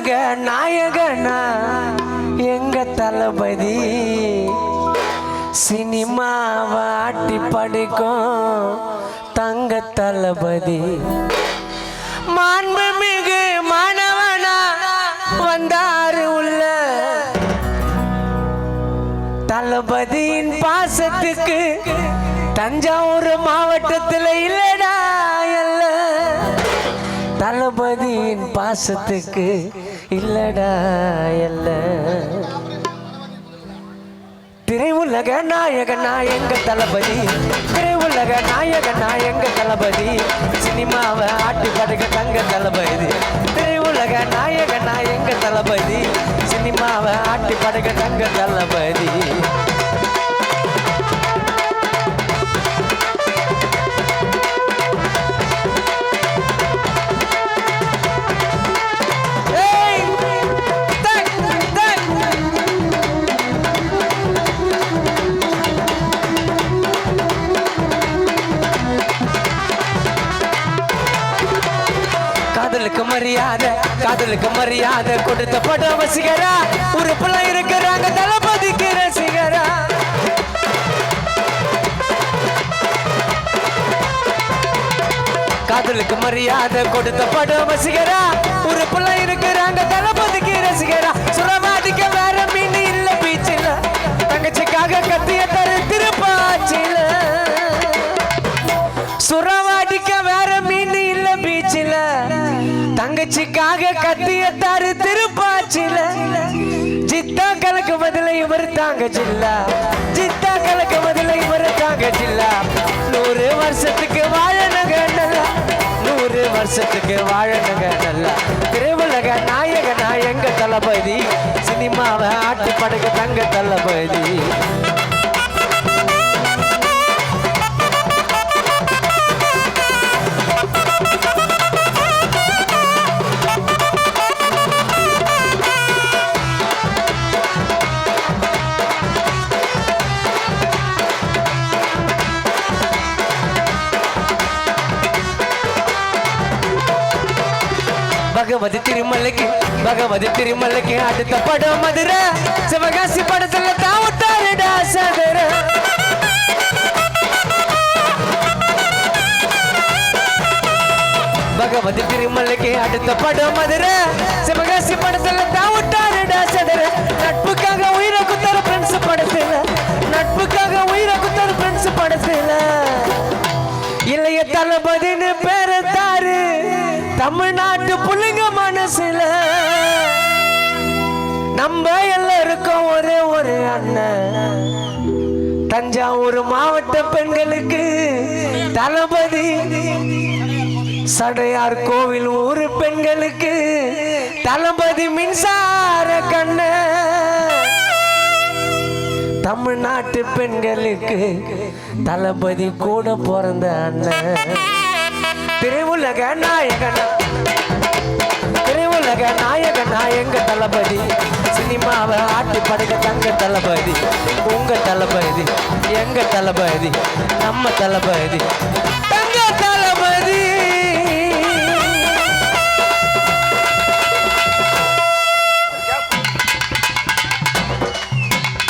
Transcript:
திரையுலக நாயகனா எங்க தளபதி சினிமாவை ஆட்டி படைக்கும் தங்க தளபதி மாண்புமிகு மாணவனா வந்தாரு உள்ள தளபதியின் பாசத்துக்கு தஞ்சாவூர் மாவட்டத்தில் இல்லடா எல்ல தளபதியின் பாசத்துக்கு இல்லடா எல்ல திரையுலக நாயகனா எங்க தளபதி திரையுலக நாயகனா எங்க தளபதி சினிமாவை ஆட்டி படுக்க தங்க தளபதி திரையுலக நாயகனா எங்க தளபதி சினிமாவை ஆட்டி படுக்க தங்க தளபதி காதலுக்கு மரியாதை கொடுத்த படம் வசிகரா உறுப்புல இருக்கிறாங்க தளபதிக்கு ரசிகரா காதலுக்கு மரியாதை கொடுத்த படம் வசிகரா உறுப்புல இருக்கிறாங்க தளபதிக்கு ரசிகரா சுரவாதிக்க வேற மீன் இல்ல பீச்சில தங்கச்சிக்காக கத்திய தரு திருப்பாச்சில சுரவாடிக்க வேற மீன் இல்ல பீச்சில தங்கச்சிக்காக கத்திய தாரு திருப்பாச்சில ஜித்தா கலக்கு பதில இவர் தாங்க ஜில்லா ஜித்தா கலக்கு பதில இவர் தாங்க ஜில்லா 100 வருஷத்துக்கு வாழனங்க நல்லா 100 வருஷத்துக்கு வாழனங்க நல்லா திரையுலக நாயகனா எங்க தளபதி சினிமாவை ஆட்டி படுக்க தங்க தளபதி பகவதி திருமலைக்கு அடுத்த படம் மதுரை சிவகாசி படத்துல தாவட்டாருடா சதுர பகவதி திருமலைக்கு அடுத்த படம் மதுரை சிவகாசி படத்துல தாவட்டாருடா சதுர நட்புக்காக உயிரை குத்தர ஃப்ரெண்ட்ஸ் படத்துல நட்புக்காக உயிரை குத்தர ஃப்ரெண்ட்ஸ் படத்துல இளைய தளபதினு பேரு தாரு தமிழ்நாட்டு புள்ளிங்க மனசுல நம்ம எல்லாருக்கும் ஒரே ஒரு அண்ணன் தஞ்சாவூர் மாவட்ட பெண்களுக்கு தளபதி சடையார் கோவில் ஊர் பெண்களுக்கு தளபதி மின்சார கண்ண தமிழ்நாட்டு பெண்களுக்கு தளபதி கூட பிறந்த அண்ணன் திரையுலக நாயகனா எங்க தளபதி சினிமாவை ஆட்டி படுக்க தங்க தளபதி உங்க தளபதி எங்க தளபதி நம்ம தளபதி